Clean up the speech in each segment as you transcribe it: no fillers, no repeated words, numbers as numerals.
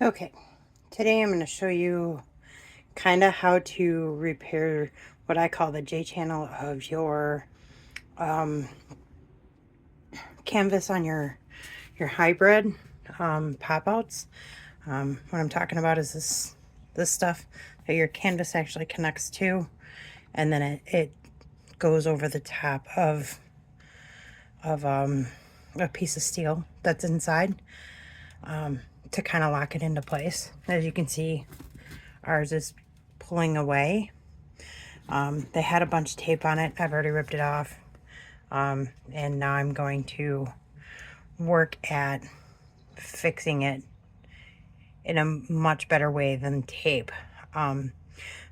Okay, today I'm going to show you kind of how to repair what I call the J channel of your canvas on your hybrid pop outs. What I'm talking about is this stuff that your canvas actually connects to, and then it goes over the top of a piece of steel that's inside to kind of lock it into place. As you can see, ours is pulling away. They had a bunch of tape on it. I've already ripped it off. And now I'm going to work at fixing it in a much better way than tape.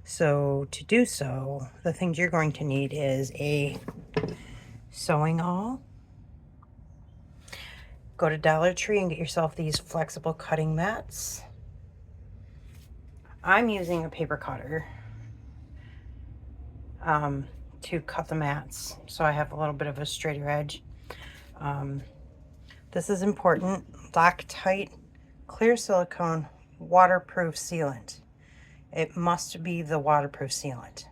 So to do so, the things you're going to need is a sewing awl. Go to Dollar Tree and get yourself these flexible cutting mats. I'm using a paper cutter to cut the mats, so I have a little bit of a straighter edge. This is important. Loctite clear silicone waterproof sealant. It must be the waterproof sealant.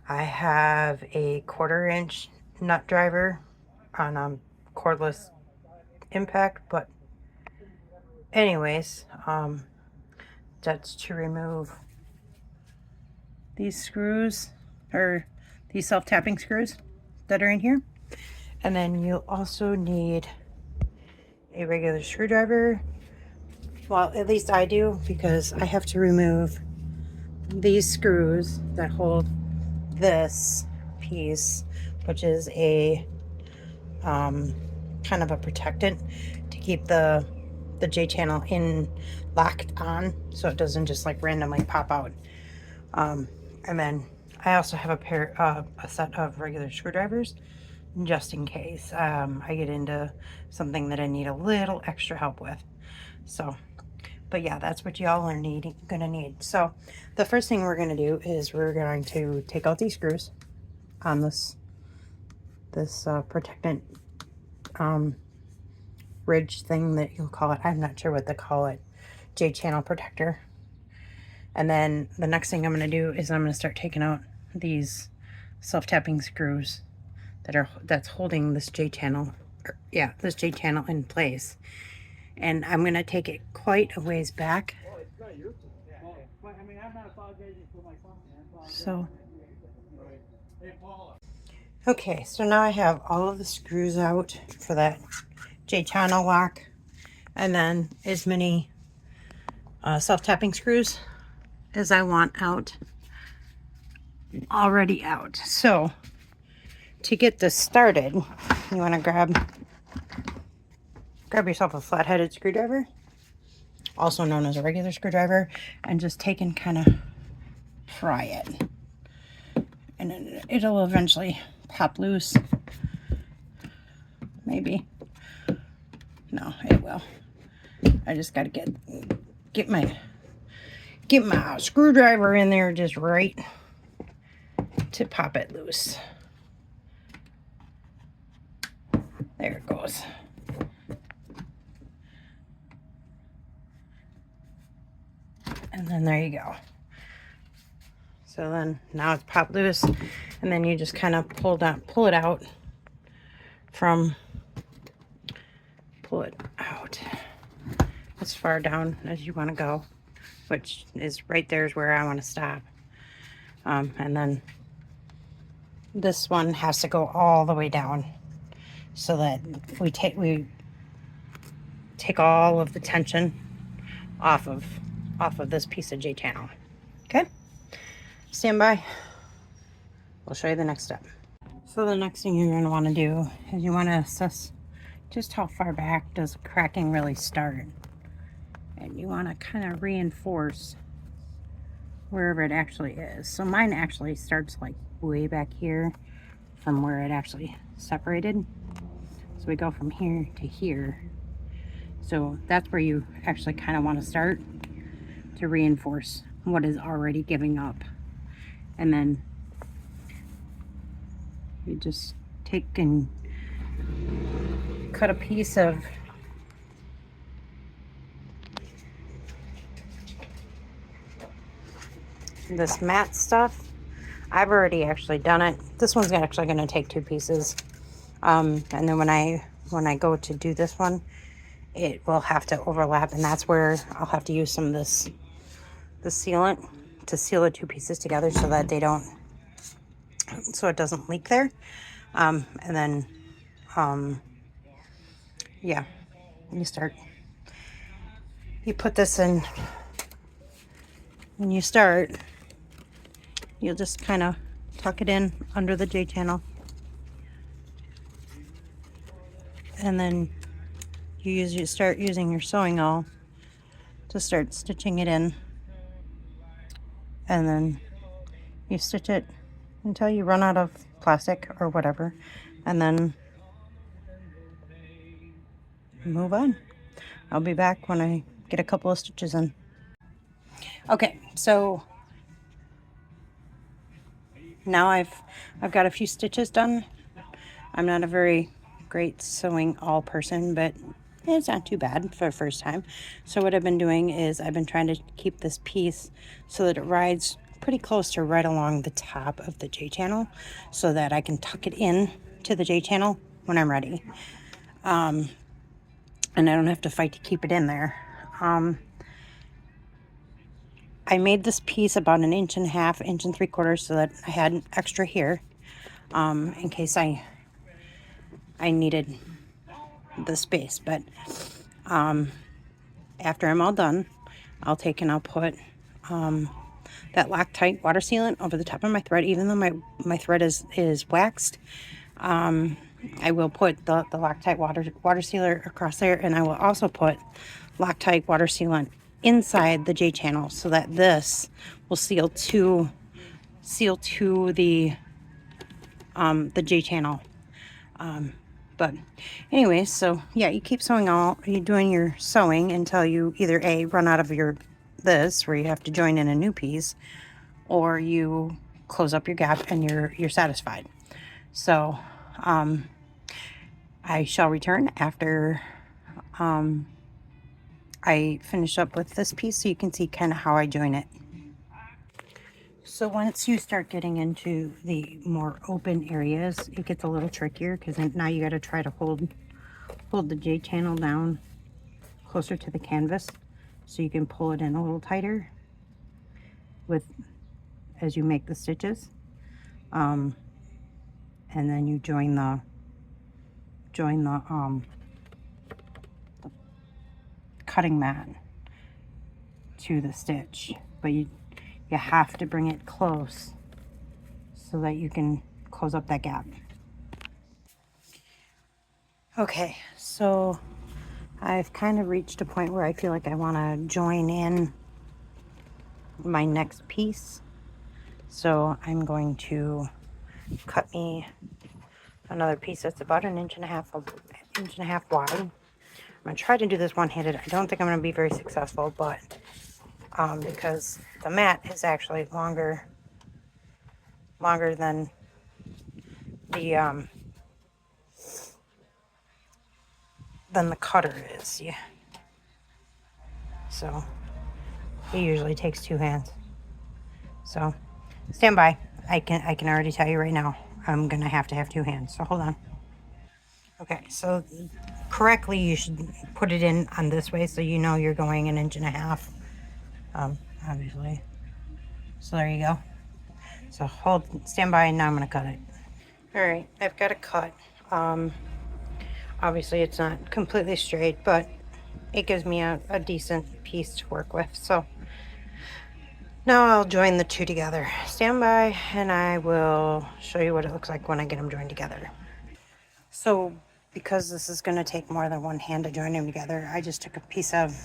I have a 1/4-inch nut driver on a cordless impact, but anyways, that's to remove these screws, or these self-tapping screws that are in here. And then you'll also need a regular screwdriver. Well, at least I do, because I have to remove these screws that hold this piece, which is a kind of a protectant to keep the J channel in locked on, so it doesn't just like randomly pop out. And then I also have a set of regular screwdrivers, just in case I get into something that I need a little extra help with. So, but yeah, that's what y'all are gonna need. So the first thing we're gonna do is we're going to take out these screws on this protectant ridge thing that you'll call it. I'm not sure what they call it. J channel protector. And then the next thing I'm gonna do is I'm gonna start taking out these self-tapping screws that's holding this J channel, this J channel in place. And I'm gonna take it quite a ways back. So, okay, so now I have all of the screws out for that J channel lock, and then as many self-tapping screws as I want out, already out. So to get this started, you want to grab yourself a flat-headed screwdriver, also known as a regular screwdriver, and just take and kind of pry it, and then it'll eventually pop loose. Maybe. No, it will. I just got to get my screwdriver in there just right to pop it loose. There it goes. And then there you go. So then now it's popped loose, and then you just kind of pull it out as far down as you want to go, which is right there is where I want to stop. And then this one has to go all the way down, so that we take all of the tension off of this piece of J channel. Okay, stand by. We'll show you the next step. So the next thing you're going to want to do is you want to assess just how far back does cracking really start, and you want to kind of reinforce wherever it actually is. So mine actually starts like way back here from where it actually separated. So we go from here to here. So that's where you actually kind of want to start to reinforce what is already giving up. And then you just take and cut a piece of this mat stuff, I've already actually done it. This one's actually going to take 2 pieces. And then when I go to do this one, it will have to overlap, and that's where I'll have to use some of the sealant to seal the 2 pieces together so that so it doesn't leak there. And then, yeah, you put this in, when you start, you'll just kind of tuck it in under the J channel. And then you start using your sewing awl to start stitching it in. And then you stitch it until you run out of plastic or whatever. And then move on. I'll be back when I get a couple of stitches in. Okay, so now I've got a few stitches done. I'm not a very great sewing awl person, but it's not too bad for the first time. So what I've been doing is I've been trying to keep this piece so that it rides pretty close to right along the top of the J channel so that I can tuck it in to the J channel when I'm ready. And I don't have to fight to keep it in there. I made this piece about 1.5 inches, 1.75 inches, so that I had extra here, in case I needed the space. But after I'm all done, I'll take and I'll put that Loctite water sealant over the top of my thread. Even though my thread is waxed, I will put the Loctite water sealer across there, and I will also put Loctite water sealant inside the J channel so that this will seal to the J channel. But anyway, so yeah, you keep sewing you're doing your sewing until you either A, run out of this where you have to join in a new piece, or you close up your gap and you're satisfied. So I shall return after I finish up with this piece so you can see kind of how I join it. So once you start getting into the more open areas, it gets a little trickier because now you got to try to hold the J channel down closer to the canvas so you can pull it in a little tighter as you make the stitches. And then you join the cutting mat to the stitch, but you have to bring it close so that you can close up that gap. Okay, so I've kind of reached a point where I feel like I want to join in my next piece. So I'm going to cut me another piece that's about 1.5 inches wide. I'm going to try to do this one-handed. I don't think I'm going to be very successful, but because the mat is actually longer than the cutter is. Yeah. So it usually takes 2 hands. So stand by. I can already tell you right now, I'm gonna have to have 2 hands. So hold on. Okay, so correctly you should put it in on this way so you know you're going 1.5 inches. Obviously. So there you go. So stand by, and now I'm gonna cut it. All right, I've got it cut. Obviously it's not completely straight, but it gives me a decent piece to work with. So now I'll join the two together. Stand by and I will show you what it looks like when I get them joined together. So because this is going to take more than one hand to join them together, I just took a piece of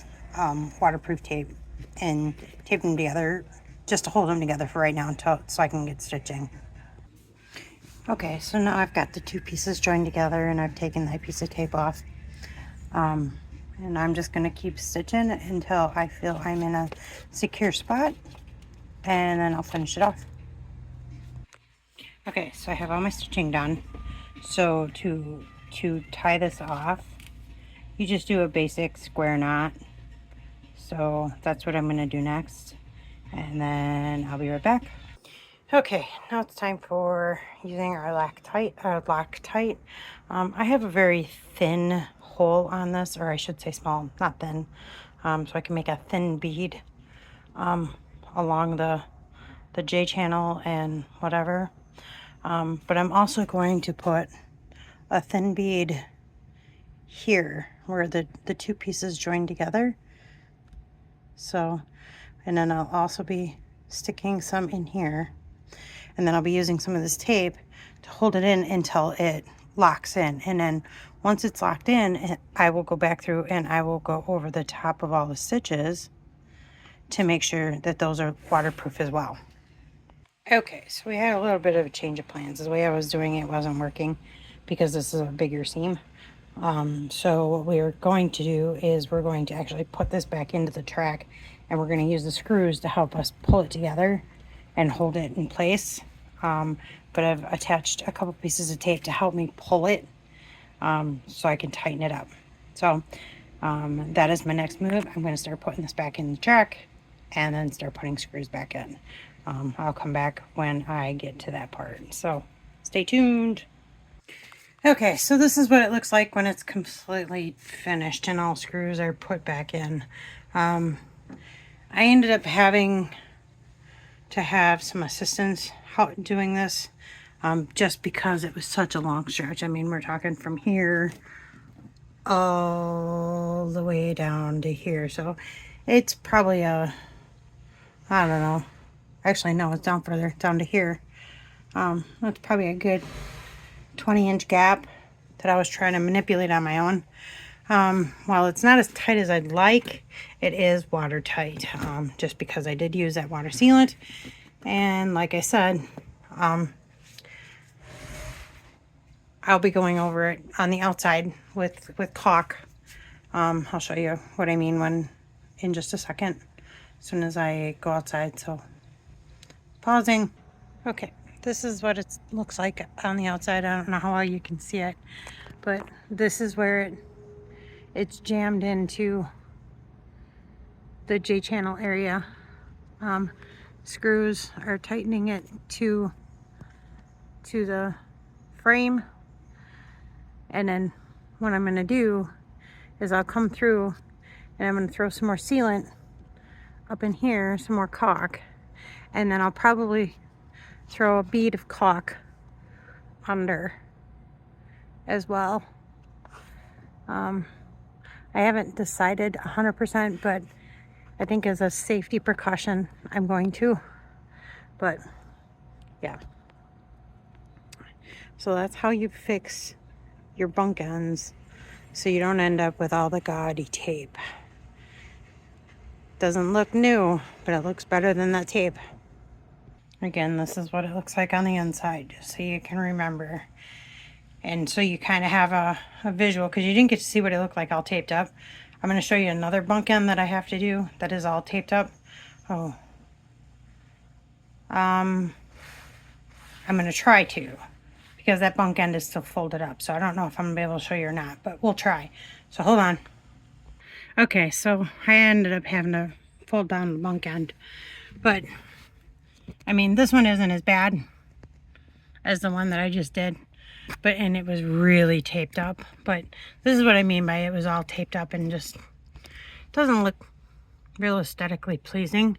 waterproof tape and taped them together just to hold them together for right now so I can get stitching. Okay, so now I've got the 2 pieces joined together and I've taken that piece of tape off. And I'm just going to keep stitching until I feel I'm in a secure spot, and then I'll finish it off. Okay, so I have all my stitching done. So to tie this off, you just do a basic square knot. So that's what I'm going to do next. and then I'll be right back. Okay, now it's time for using our Loctite. I have a very thin hole on this, or I should say small, not thin, so I can make a thin bead along the J channel and whatever. But I'm also going to put a thin bead here where the two pieces join together. So, and then I'll also be sticking some in here. And then I'll be using some of this tape to hold it in until it locks in. And then once it's locked in, I will go back through and I will go over the top of all the stitches to make sure that those are waterproof as well. Okay, so we had a little bit of a change of plans. The way I was doing it wasn't working because this is a bigger seam. So what we're going to do is we're going to actually put this back into the track, and we're going to use the screws to help us pull it together and hold it in place. But I've attached a couple pieces of tape to help me pull it so I can tighten it up. So that is my next move. I'm going to start putting this back in the track and then start putting screws back in. I'll come back when I get to that part. So stay tuned. Okay, so this is what it looks like when it's completely finished and all screws are put back in. I ended up having to have some assistance doing this just because it was such a long stretch. I mean, we're talking from here all the way down to here. So it's probably I don't know. Actually, no, it's down further, down to here. That's probably a good 20-inch gap that I was trying to manipulate on my own. While it's not as tight as I'd like, it is watertight, just because I did use that water sealant. And like I said, I'll be going over it on the outside with caulk. I'll show you what I mean in just a second, as soon as I go outside. So pausing. Okay, this is what it looks like on the outside. I don't know how well you can see it, but this is where it's jammed into the J channel area. Screws are tightening it to the frame, and then what I'm going to do is I'll come through and I'm going to throw some more sealant up in here, some more caulk, and then I'll probably throw a bead of caulk under as well. I haven't decided 100%, but I think as a safety precaution, I'm going to. But yeah. So that's how you fix your bunk ends so you don't end up with all the gaudy tape. Doesn't look new, but it looks better than that tape. Again, this is what it looks like on the inside, just so you can remember. And so you kind of have a visual, because you didn't get to see what it looked like all taped up. I'm going to show you another bunk end that I have to do that is all taped up. Oh. I'm going to try to, because that bunk end is still folded up. So I don't know if I'm going to be able to show you or not, but we'll try. So hold on. Okay, so I ended up having to fold down the bunk end. But, I mean, this one isn't as bad as the one that I just did. And it was really taped up. But this is what I mean by it was all taped up and just doesn't look real aesthetically pleasing.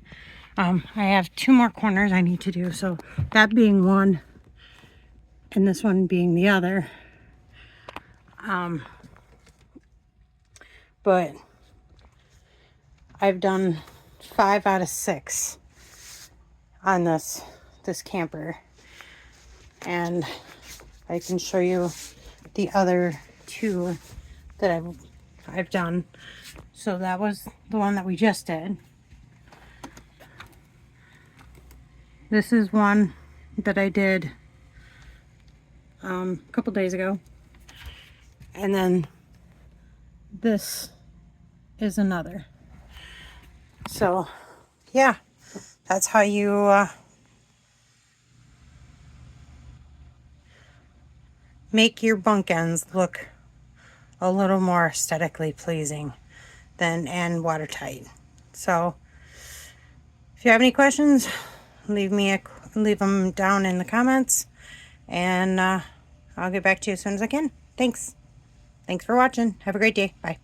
I have two more corners I need to do. So that being one and this one being the other. But I've done 5 out of 6 on this camper. And I can show you the other 2 that I've done. So that was the one that we just did. This is one that I did a couple days ago. And then this is another. So yeah, that's how you make your bunk ends look a little more aesthetically pleasing and watertight. So If you have any questions, leave them down in the comments, and I'll get back to you as soon as I can. Thanks for watching. Have a great day. Bye.